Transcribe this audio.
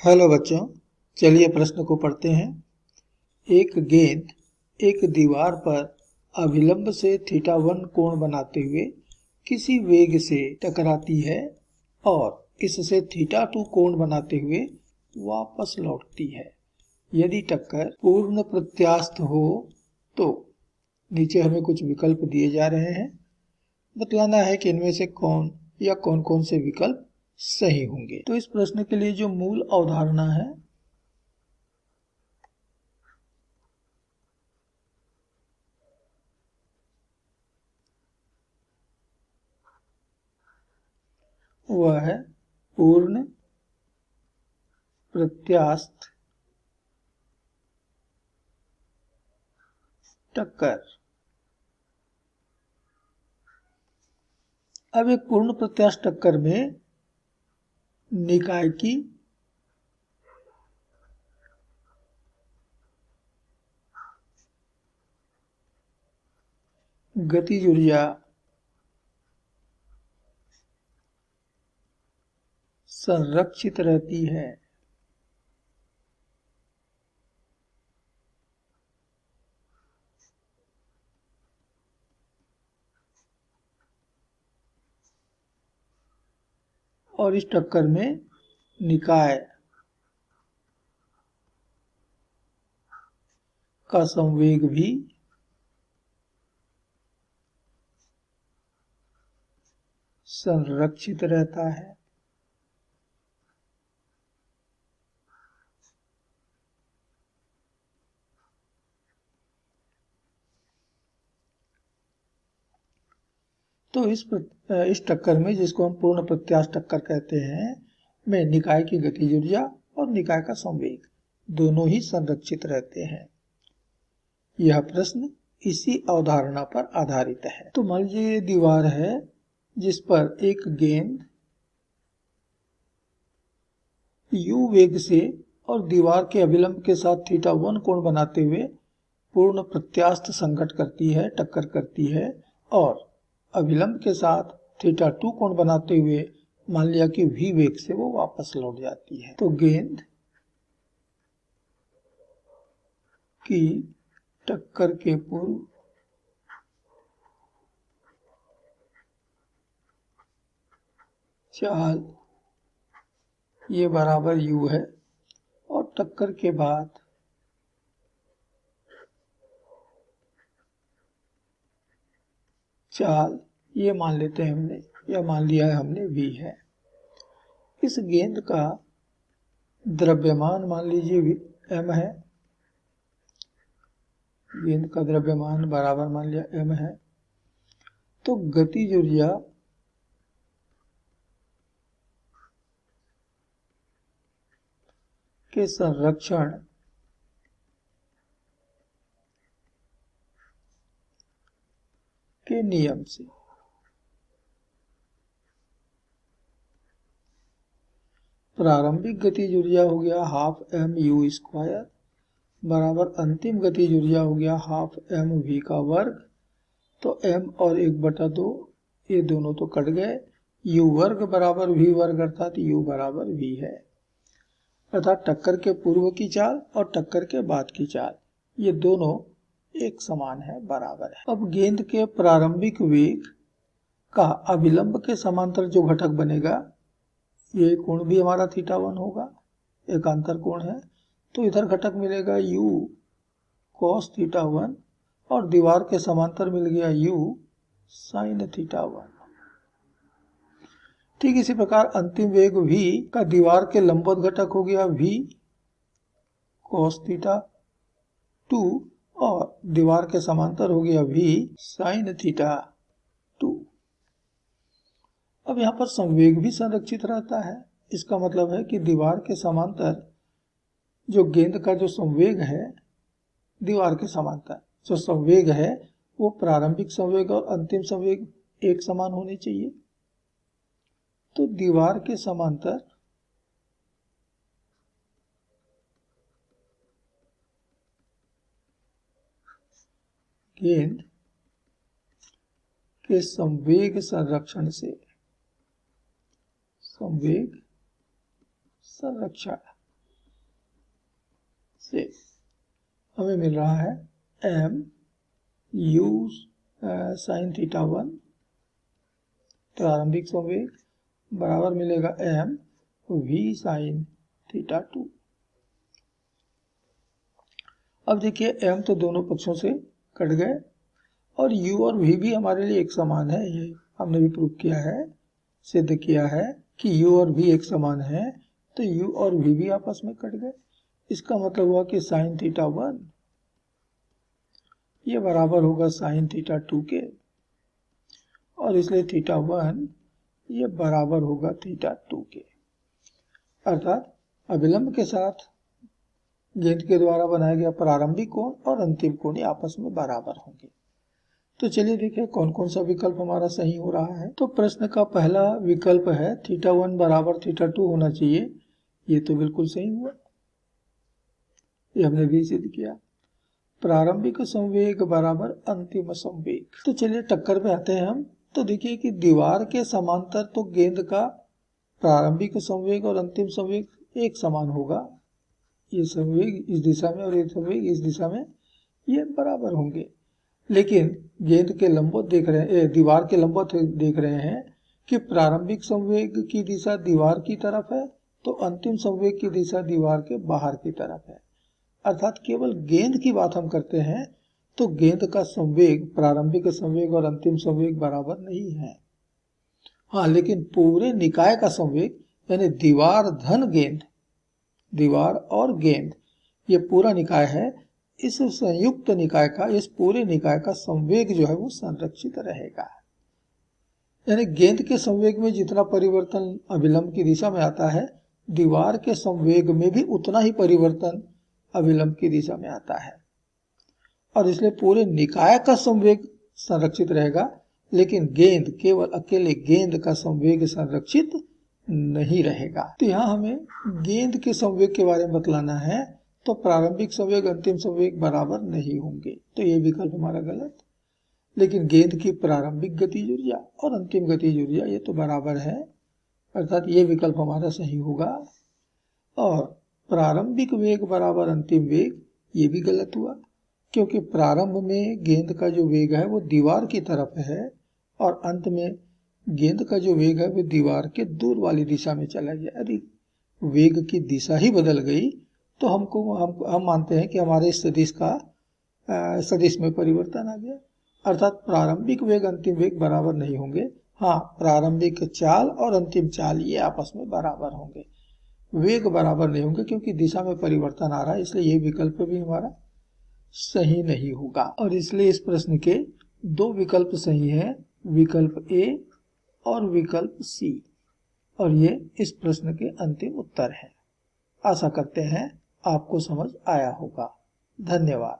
Hello बच्चों, चलिए प्रश्न को पढ़ते हैं। एक गेंद एक दीवार पर अभिलंब से θ1 कोण बनाते हुए किसी वेग से टकराती है और इससे θ2 कोण बनाते हुए वापस लौटती है। यदि टक्कर पूर्ण प्रत्यास्थ हो तो नीचे हमें कुछ विकल्प दिए जा रहे हैं। बतलाना है कि इनमें से कौन या कौन कौन से विकल्प सही होंगे। तो इस प्रश्न के लिए जो मूल अवधारणा है वह है पूर्ण प्रत्यास्थ टक्कर। अब एक पूर्ण प्रत्यास्थ टक्कर में निकाय की गतिज ऊर्जा संरक्षित रहती है। और इस टक्कर में निकाय का संवेग भी संरक्षित रहता है। तो इस टक्कर में, जिसको हम पूर्ण प्रत्यास्थ टक्कर कहते हैं, में निकाय की गतिज ऊर्जा और निकाय का संवेग दोनों ही संरक्षित रहते हैं। यह प्रश्न इसी अवधारणा पर आधारित है। तो मान लीजिए दीवार है जिस पर एक गेंद u वेग से और दीवार के अभिलंब के साथ θ1 कोण बनाते हुए पूर्ण प्रत्यास्थ संघट करती है, टक्कर करती है, और अभिलंब के साथ θ2 कोण बनाते हुए मान लिया कि v वेग से वो वापस लौट जाती है। तो गेंद की टक्कर के पूर्व चाल ये बराबर u है और टक्कर के बाद चाल ये मान लेते हैं हमने, या मान लिया है हमने v है। इस गेंद का द्रव्यमान मान लीजिए m है। गेंद का द्रव्यमान बराबर मान लिया m है। तो गतिज ऊर्जा के संरक्षण के नियम से प्रारंभिक गतिज ऊर्जा हो गया ½m u² बराबर अंतिम गतिज ऊर्जा हो गया ½m v का वर्ग। तो m और 1/2 ये दोनों तो कट गए, u वर्ग बराबर v वर्ग अर्थात u बराबर v है। अर्थात टक्कर के पूर्व की चाल और टक्कर के बाद की चाल ये दोनों एक समान है, बराबर है। अब गेंद के प्रारंभिक वेग का अभिलंब के समांतर जो घटक बनेगा, ये कोण भी हमारा θ1 होगा, एकांतर कोण है। तो इधर घटक मिलेगा u cos θ1 और दीवार के समांतर मिल गया u sin θ1। ठीक इसी प्रकार अंतिम वेग v का दीवार के लंबवत घटक हो गया v cos θ2 और दीवार के समांतर हो गया v sin θ2। अब यहाँ पर संवेग भी संरक्षित रहता है। इसका मतलब है कि दीवार के समांतर जो गेंद का जो संवेग है, दीवार के समांतर जो संवेग है वो प्रारंभिक संवेग और अंतिम संवेग एक समान होने चाहिए। तो दीवार के समांतर गेंद के संवेग संरक्षण से संवेग संरक्षण से हमें मिल रहा है m u sin थीटा 1 प्रारंभिक संवेग बराबर मिलेगा m v sin थीटा 2। अब देखिए m तो दोनों पक्षों से कट गए और u और v भी हमारे लिए एक समान है। ये हमने भी प्रूव किया है, सिद्ध किया है कि u और v एक समान है, तो u और v भी आपस में कट गए। इसका मतलब हुआ कि sin थीटा 1 ये बराबर होगा sin थीटा 2 के, और इसलिए थीटा 1 ये बराबर होगा थीटा 2 के। अर्थात अभिलंब के साथ गेंद के द्वारा बनाया गया प्रारंभिक कोण और अंतिम कोण आपस में बराबर होंगे। तो चलिए देखिए कौन कौन सा विकल्प हमारा सही हो रहा है। तो प्रश्न का पहला विकल्प है थीटा 1 बराबर थीटा 2 होना चाहिए, ये तो बिल्कुल सही हुआ, ये हमने भी सिद्ध किया। प्रारंभिक संवेग बराबर अंतिम संवेग, तो चलिए टक्कर पे आते हैं हम। तो देखिए कि दीवार के समांतर तो गेंद का प्रारंभिक संवेग और अंतिम संवेग एक समान होगा, ये संवेग इस दिशा में और ये संवेग इस दिशा में ये बराबर होंगे। लेकिन गेंद के लंबवत देख रहे हैं, दीवार के लंबवत देख रहे हैं कि प्रारंभिक संवेग की दिशा दीवार की तरफ है तो अंतिम संवेग की दिशा दीवार के बाहर की तरफ है। अर्थात केवल गेंद की बात हम करते हैं तो गेंद का संवेग प्रारंभिक संवेग और अंतिम संवेग बराबर नहीं है। हाँ, लेकिन पूरे निकाय का संवेग यानी दीवार धन गेंद, दीवार और गेंद ये पूरा निकाय है, इस संयुक्त निकाय का, इस पूरे निकाय का संवेग जो है वो संरक्षित रहेगा। यानी गेंद के संवेग में जितना परिवर्तन अभिलंब की दिशा में आता है, दीवार के संवेग में भी उतना ही परिवर्तन अभिलंब की दिशा में आता है, और इसलिए पूरे निकाय का संवेग संरक्षित रहेगा, लेकिन गेंद, केवल अकेले गेंद का संवेग संरक्षित नहीं रहेगा। तो यहाँ हमें गेंद के संवेग के बारे में बतलाना है, तो प्रारंभिक संवेग अंतिम संवेग बराबर नहीं होंगे, तो ये विकल्प हमारा गलत। लेकिन गेंद की प्रारंभिक गतिज ऊर्जा और अंतिम गतिज ऊर्जा ये तो बराबर है, अर्थात ये विकल्प हमारा सही होगा। और प्रारंभिक वेग बराबर अंतिम वेग ये भी गलत हुआ, क्योंकि प्रारंभ में गेंद का जो वेग है वो दीवार की तरफ है और अंत में गेंद का जो वेग है वो दीवार के दूर वाली दिशा में चला गया। यदि वेग की दिशा ही बदल गई तो हम मानते हैं कि हमारे सदिश में परिवर्तन आ गया। अर्थात प्रारंभिक वेग अंतिम वेग बराबर नहीं होंगे। हाँ, प्रारंभिक चाल और अंतिम चाल ये आपस में बराबर होंगे, वेग बराबर नहीं होंगे, क्योंकि दिशा में परिवर्तन आ रहा है, इसलिए ये विकल्प भी हमारा सही नहीं होगा। और इसलिए इस प्रश्न के दो विकल्प सही हैं, विकल्प ए और विकल्प सी, और ये इस प्रश्न के अंतिम उत्तर है। आशा करते हैं आपको समझ आया होगा। धन्यवाद।